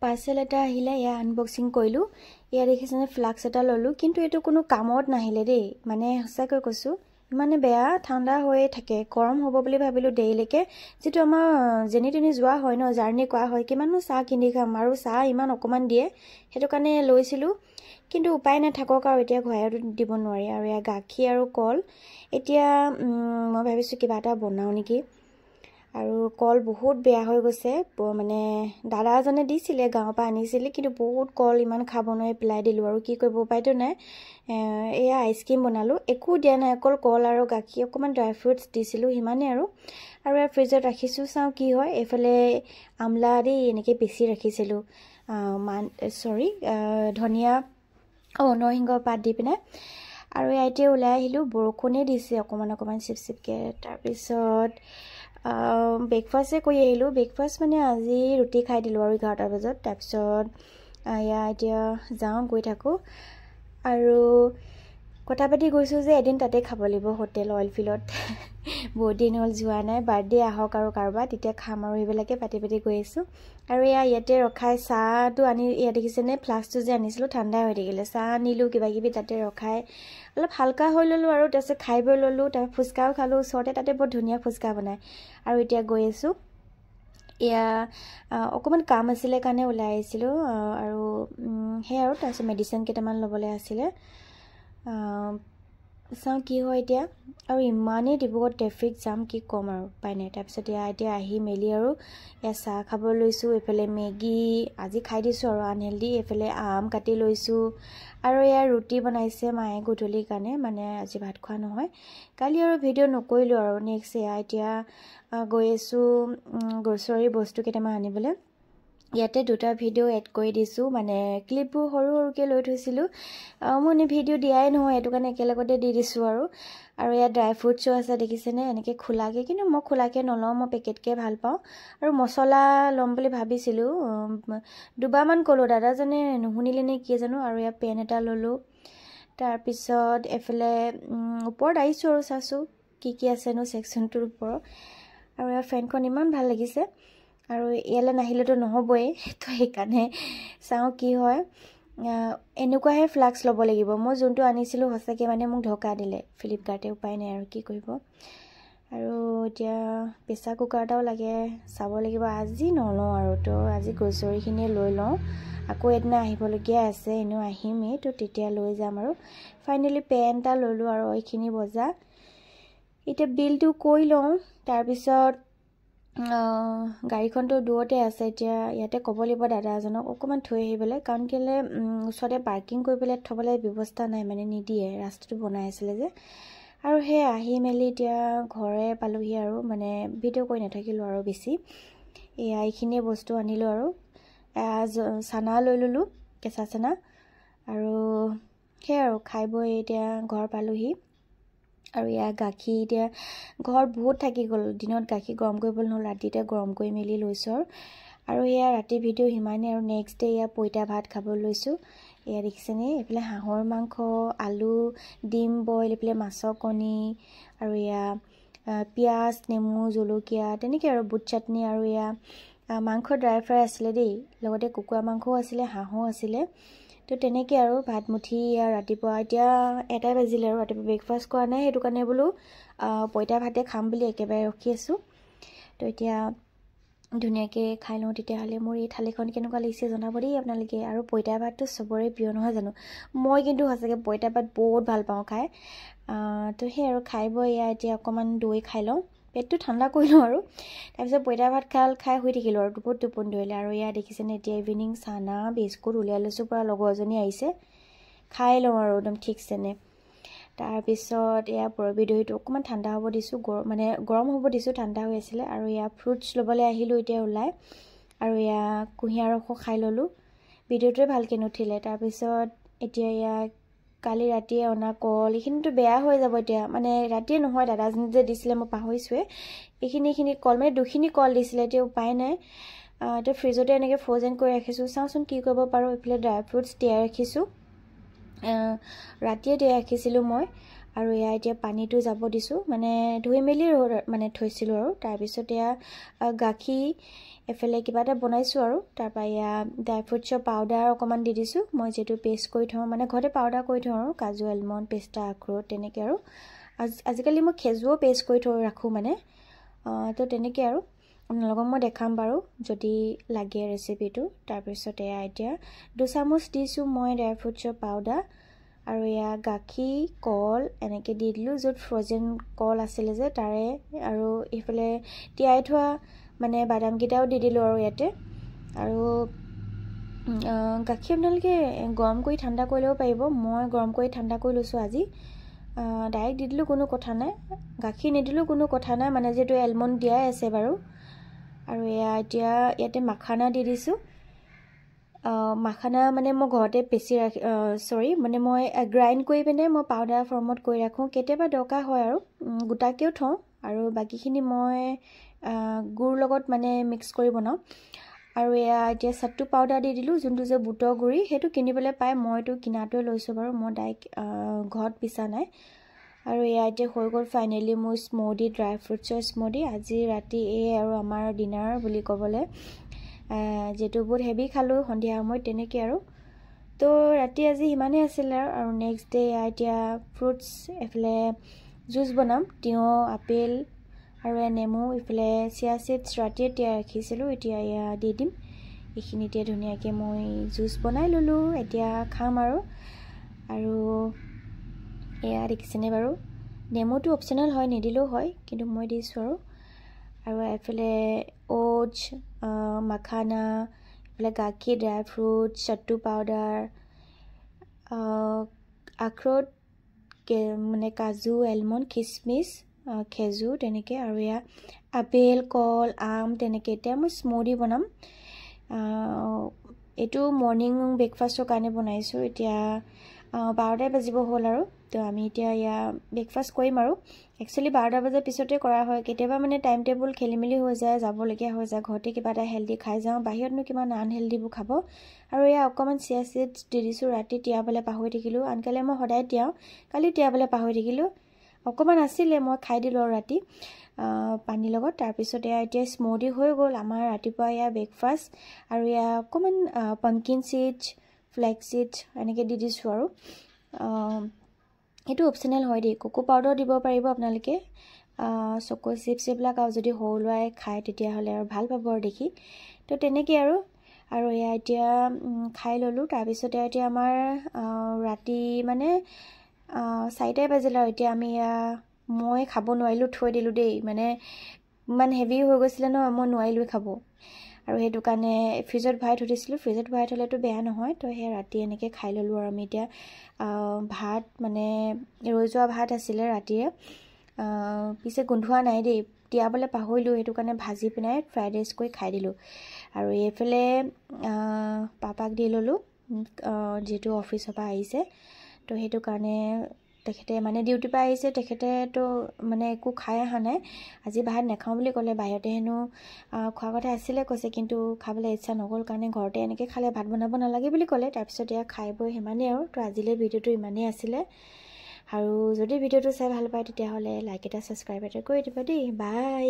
পাৰ্সেল এটা আহিলে ইয়া আনবক্সিং কৰিলো ইয়া দেখিছেনে ফ্লাক্স এটা ললো কিন্তু এটো কোনো কামত নাহিলে দেই মানে হসাকৈ কৈছো মানে বেয়া ঠাণ্ডা হৈ থাকে গৰম হ'ব বুলি ভাবিলো দেইলেকে যেটো আমাৰ জেনিটনি যোৱা হয় ন জাৰ্নি কোৱা হয় কিমানো চাহ কিনি খাম আৰু চাহ ইমান অকমান দিয়ে হেতু কাৰণে লৈছিলো কিন্তু উপায় না থাকক আৰু এতিয়া ঘয়াটো দিব নোৱাৰি আৰু ইয়া গাখী আৰু কল এতিয়া মই ভাবিছো কিবা এটা বনাও নেকি আৰু কল বহুত বেয়া হৈ গৈছে মানে দাদাজনে দিছিলে গাঁৱৰ পৰা আনিছিলে কিন্তু বহুত কল ইমান খাব নোৱাৰি পেলাই দিলো আৰু কি কৰিব উপায়টো নাই এয়া আইসক্ৰীম বনালো একো দিয়া নাই অকল কল আৰু গাখী অকমান ড্ৰাই ফ্ৰুটস দিছিলো হিমানে আৰু ইয়াৰ ফ্ৰিজত ৰাখিছো চাও কি হয় এফালে আমলা দি এনেকে বেছি ৰাখিছিলো ধনিয়া নৰসিংহ পাত দি পিনে আৰু ইয়াতে ওলাই আহিলো বৰষুণে দিছে অকমান চিপচিপকে তাৰ পিছত ব্ৰেকফাষ্টে কৰি আহিলো ব্ৰেকফাষ্ট মানে আজি ৰুটি খাই দিলো আৰু 11টা বজাত তাৰ পিছত এতিয়া যাও গৈ থাকো আৰু কথা পাতি গৈছো যে এদিন তাতে খাব লাগিব হোটেল অইল ফিলত বহুত দিন হল যোৱা নাই বাৰ্থডে আহক আৰু কাৰবা তেতিয়া খাম আৰু এইবিলাকে পাতি গৈ আছো আৰু ইয়াতে ৰখাই চাহটো আনি ইয়া দেখিছেনে ফ্লাস্কটো যে আনিছিলো ঠাণ্ডা হৈ থাকিলে চাহ নিলো কিবা কিবি তাতে ৰখাই অলপ হালকা হৈ ললো আৰু তাৰপিছত খাই বৈ ললো তাৰ ফুচকাও খালো ওচৰতে তাতে বহুত ধুনীয়া ফুচকা বনাই আৰু এতিয়া গৈ আছো ইয়া অকমান কাম আছিল কাৰণে ওলাই আহিছিলো আৰু হে আৰু তাৰপিছত মেডিচিন কেটামান লবলৈ আছিল চাও কি হয় এতিয়া আৰু ইমানে ডিব্ৰুগড় ট্ৰাফিক জাম কি কম আৰু পাই নাই তাৰপিছত এতিয়া আহি মেলি আৰু চাহ খাব লৈছো এফালে মেগী আজি খাই দিছো আৰু আনহেলদি এফালে আম কাটি লৈছো আৰু ৰুটি বনাইছে মায়ে গধূলিৰ কাৰণে মানে আজি ভাত খোৱা নহয় কালি আৰু ভিডিও নকৰিলো আৰু নেক্সট এতিয়া গৈ আছো গ্ৰছৰী বস্তু কেটামান আনিবলৈ ইয়াতে দুটা ভিডিও এড কৰি দিছো মানে ক্লিপবোৰ সৰুকে লৈ থৈছিলো মই ভিডিও দিয়াই নহয় এটো কাৰণে একেলগতে দি দিছো আৰু ইয়া ড্ৰাই ফ্ৰুটছো আছে দেখিছেনে এনেকে খোলাকে কিন্তু মই খোলাকে নলও মই পেকেটকে ভাল পাও আৰু মছলা লম বুলি ভাবিছিলো দুবাৰমান কলো দাদাজনে নুহুনিলে নে কি জানো আৰু ইয়া পেন এটা ললো তাৰ পিছত এফালে ওপৰত আইছো আৰু চাইছো কি আছে নো সেকশনটোৰ ওপৰত আৰু ইয়া ফেনখন ইমান ভাল লাগিছে আৰু ইয়ালে নাহিলেতো নহবই তো সেইকাৰণে চাও কি হয় এনেকুৱাহে ফ্লাক্স লব লাগিব মই যোনটো আনিছিলো হসাকে মানে মোক ধকা দিলে ফ্লিপকাৰ্টে উপায় নাই আৰু কি কৰিব আৰু এতিয়া প্ৰেছাৰ কুকাৰটাও লাগে চাব লাগিব আজি নলও আৰু তো আজি গ্ৰছৰীখিনি লৈ লওঁ আকৌ এদিনা আহিবলগীয়া আছে এনো আহিমেই তো তেতিয়া লৈ যাম আৰু ফাইনালি পেন এটা ললো আৰু এইখিনি বজা এতিয়া বিলটো কৰি লওঁ তাৰ পিছত গাড়ীখনটো দূৰতে আছে এতিয়া ইয়াতে ক'ব লাগিব দাদাজনক অকমান থৈ আহিবলৈ কাৰণ কেলে ওচৰতে পাৰ্কিং কৰিবলৈ থবলৈ ব্যৱস্থা নাই মানে নিদিয়ে ৰাস্তাটো বনাই আছিল যে আৰু হে আহি মেলি এতিয়া ঘৰে পালোহি আৰু মানে ভিডিও কৰি নাথাকিলো আৰু বেছি এইখিনি বস্তু আনিলো আৰু চানা লৈ ললো কেঁচা চানা আৰু হে আৰু খাই বৈ এতিয়া ঘৰ পালোহি আৰু গাখী এতিয়া ঘৰ বহুত থাকি গল দিনত গাখী গৰম কৰিবলৈ নহল ৰাতিতে গৰম কৰি মেলি লৈছো আৰু ৰাতি ভিডিও হিমানে আৰু নেক্সট ডে পইতা ভাত খাব লৈছো দেখিছেনে এফালে হাঁহৰ মাংস আলু ডিম বইল এফালে মাছৰ কণী আৰু পিয়াজ নেমু জলকীয়া তেনেকে আৰু বুট চাটনি আৰু মাংস ড্ৰাই ফ্ৰাই আছিল দেই লগতে কুকুৰা মাংসও আছিল হাঁহও আছিল তো তেনেকে আৰু ভাত মুঠি ৰাতিপুৱা এতিয়া 1টা বাজিলে আৰু ৰাতিপুৱা ব্ৰেকফাষ্ট কৰা নাই হেতু কাৰণে বলো পইতা ভাতে খাম বুলি একেবাৰে ৰখি আছো তো এতিয়া ধুনিয়াকে খাই লওঁ তেতিয়া হলে মোৰ এই থালিখন কেনেকুৱা লাগিছে জনাব দেই আপোনালোকে আৰু পইতা ভাতটো সবৰে প্ৰিয় নহয় জানো মই কিন্তু হসকে পইতা ভাত বহুত ভাল পাওঁ খাই তো হে আৰু খাই বই এতিয়া অকমান দৈ খাই লওঁ পেটটো ঠাণ্ডা কৰি লওঁ আৰু তাৰ পিছত পইতা ভাত খাই হৈ থাকিলো আৰু বহুত টোপনি ধৰিলে আৰু দেখিছেনে এতিয়া ইভিনিং চানা বিস্কুট উলিয়াই লৈছো পৰা লগৰজনী আহিছে খাই লওঁ আৰু একদম ঠিকছেনে তাৰ পিছত বৰবি দৈটো অকমান ঠাণ্ডা হ'ব দিছো মানে গৰম হ'ব দিছো ঠাণ্ডা হৈ আছিল আৰু ফ্ৰুটছ লবলৈ আহিলো এতিয়া ওলাই আৰু কুহিয়াৰ ৰস খাই ললো ভিডিওটোৱে ভালকে নুঠিলে তাৰ পিছত এতিয়া কালি ৰাতিয়ে অনা কল এইখিনিটো বেয়া হৈ যাব এতিয়া মানে ৰাতিয়ে নহয় দাদাজনে যে দিছিলে মই পাহৰিছোৱে এইখিনি কল মানে দুখিনি কল দিছিলে এতিয়া উপায় নাই তো ফ্ৰিজতে এনেকে ফ্ৰোজেন কৰি ৰাখিছো চাওচোন কি কৰিব পাৰো এফালে ড্ৰাই ফ্ৰুটছ তিয়াই ৰাখিছো ৰাতিয়ে তিয়াই ৰাখিছিলো মই আৰু এয়া এতিয়া পানীটো যাব দিছোঁ মানে ধুই মেলি মানে থৈছিলোঁ আৰু তাৰপিছত এয়া গাখীৰ এফালে কিবা এটা বনাইছোঁ আৰু তাৰপৰা এয়া ড্ৰাই ফ্ৰুটছৰ পাউডাৰ অকণমান দি দিছোঁ মই যিটো পেষ্ট কৰি থওঁ মানে ঘৰতে পাউডাৰ কৰি থওঁ আৰু কাজু এলমণ্ড পিষ্টা আখৰোট তেনেকৈ আৰু আজিকালি মই খেজুও পেষ্ট কৰি থৈ ৰাখোঁ মানে তো তেনেকৈ আৰু আপোনালোকক মই দেখাম বাৰু যদি লাগে ৰেচিপিটো তাৰপিছত এয়া এতিয়া 2 চামুচ দিছোঁ মই ড্ৰাই ফ্ৰুটছৰ পাউডাৰ আৰু এয়া গাখীৰ কল এনেকৈ দি দিলোঁ য'ত ফ্ৰ'জেন কল আছিলে যে তাৰে আৰু এইফালে তিয়াই থোৱা মানে বাদামকেইটাও দি দিলোঁ আৰু ইয়াতে আৰু গাখীৰ আপোনালোকে গৰম কৰি ঠাণ্ডা কৰি ল'ব পাৰিব মই গৰম কৰি ঠাণ্ডা কৰি লৈছোঁ আজি ডাইৰেক্ট দি দিলোঁ কোনো কথা নাই গাখীৰ নিদিলেও কোনো কথা নাই মানে যিহেতু এলমণ্ড দিয়াই আছে বাৰু আৰু এয়া এতিয়া ইয়াতে মাখানা দি দিছোঁ মাখানা মানে মই ঘৰতে পেচি ৰাখি মানে মই গ্ৰাইণ্ড কৰি পিনে মই পাউডাৰ ফৰ্মত কৰি ৰাখোঁ কেতিয়াবা দৰকাৰ হয় আৰু গোটাকৈও থওঁ আৰু বাকীখিনি মই গুড় লগত মানে মিক্স কৰি বনাওঁ আৰু এয়া এতিয়া চাট্টু পাউডাৰ দি দিলোঁ যোনটো যে বুটৰ গুড়ি সেইটো কিনিবলৈ পায় মইতো কিনাটোৱে লৈছোঁ বাৰু মই ডাইৰেক্ট ঘৰত পিছা নাই আৰু এয়া এতিয়া হৈ গ'ল ফাইনেলি মোৰ স্মুডি ড্ৰাই ফ্ৰুটছৰ স্মুডি আজি ৰাতি এই আৰু আমাৰ ডিনাৰ বুলি ক'বলৈ যিহেতু বহুত হেভি খালোঁ সন্ধিয়া সময়ত তেনেকৈ আৰু তো ৰাতি আজি সিমানেই আছিলে আৰু নেক্সট ডে এতিয়া ফ্ৰুটছ এইফালে জুচ বনাম তিয়ঁহ আপেল আৰু নেমু এইফালে চিয়া চিডছ ৰাতিয়ে তিয়াই ৰাখিছিলোঁ এতিয়া এয়া দি দিম এইখিনিতে ধুনীয়াকৈ মই জুচ বনাই ল'লোঁ এতিয়া খাম আৰু এয়া দেখিছেনে বাৰু নেমুটো অপশ্যনেল হয় নিদিলেও হয় কিন্তু মই দিছোঁ আৰু এইফালে অ'টছ মাখানা এইফালে গাখীৰ ড্ৰাই ফ্ৰুট চাট্টু পাউডাৰ আখৰোট মানে কাজু এলমণ্ড খিচমিচ খেজুৰ তেনেকৈ আৰু এয়া আপেল কল আম তেনেকৈ এতিয়া মই স্মুডি বনাম এইটো মৰ্ণিং ব্ৰেকফাষ্টৰ কাৰণে বনাইছোঁ এতিয়া 12টা বাজিব হ'ল আৰু তো আমি এতিয়া এয়া ব্ৰেকফাষ্ট কৰিম আৰু একচুৱেলি 12টা বজাৰ পিছতে কৰা হয় কেতিয়াবা মানে টাইম টেবুল খেলি মেলি হৈ যায় যাবলগীয়া হৈ যায় ঘৰতে কিবা এটা হেল্ডি খাই যাওঁ বাহিৰতনো কিমান আনহেল্ডিবোৰ খাব আৰু এয়া অকণমান চিয়া চিডছ দি দিছোঁ ৰাতি তিয়াবলৈ পাহৰি থাকিলোঁ আনকালে মই সদায় তিয়াওঁ কালি তিয়াবলৈ পাহৰি থাকিলোঁ অকণমান আছিলে মই খাই দিলোঁ আৰু ৰাতি পানীৰ লগত তাৰপিছত এয়া এতিয়া স্মুডি হৈ গ'ল আমাৰ ৰাতিপুৱা এয়া ব্ৰেকফাষ্ট আৰু এয়া অকণমান পাম্পকিন চিডছ ফ্লেক্স চিডছ এনেকৈ দি দিছোঁ আৰু এইটো অপশ্যনেল হয় দেই কোকো পাউডাৰ দিব পাৰিব আপোনালোকে চকো চিপছ এইবিলাক আৰু যদি সৰু ল'ৰাই খায় তেতিয়াহ'লে আৰু ভাল পাব আৰু দেখি তো তেনেকৈ আৰু এয়া এতিয়া খাই ল'লোঁ তাৰপিছতে এতিয়া আমাৰ ৰাতি মানে 4টাই বাজিল আৰু এতিয়া আমি মই খাব নোৱাৰিলোঁ থৈ দিলোঁ দেই মানে ইমান হেভি হৈ গৈছিলে ন মই নোৱাৰিলোঁ খাব আৰু সেইটো কাৰণে ফ্ৰিজত ভৰাই থৈ দিছিলোঁ ফ্ৰিজত ভৰাই থ'লেতো বেয়া নহয় তো সেই ৰাতি এনেকৈ খাই ল'লোঁ আৰু আমি এতিয়া ভাত মানে ৰৈ যোৱা ভাত আছিলে ৰাতিৰে পিছে গোন্ধোৱা নাই দেই তিয়াবলৈ পাহৰিলোঁ সেইটো কাৰণে ভাজি পিনাই ফ্ৰাইড ৰাইচ কৰি খাই দিলোঁ আৰু এইফালে পাপাক দি ল'লোঁ যিহেতু অফিচৰ পৰা আহিছে তো সেইটো কাৰণে তেখেতে মানে ডিউটিৰ পৰা আহিছে তেখেতেতো মানে একো খাই অহা নাই আজি ভাত নাখাওঁ বুলি ক'লে বাহিৰতে হেনো খোৱা কথা আছিলে কৈছে কিন্তু খাবলৈ ইচ্ছা নগ'ল কাৰণে ঘৰতে এনেকৈ খালে ভাত বনাব নালাগে বুলি ক'লে তাৰপিছত এয়া খাই বৈ সিমানেই আৰু তো আজিলৈ ভিডিঅ'টো ইমানেই আছিলে আৰু যদি ভিডিঅ'টো চাই ভাল পায় তেতিয়াহ'লে লাইক এটা ছাবস্ক্ৰাইব এটা কৰি দিবা দেই বাই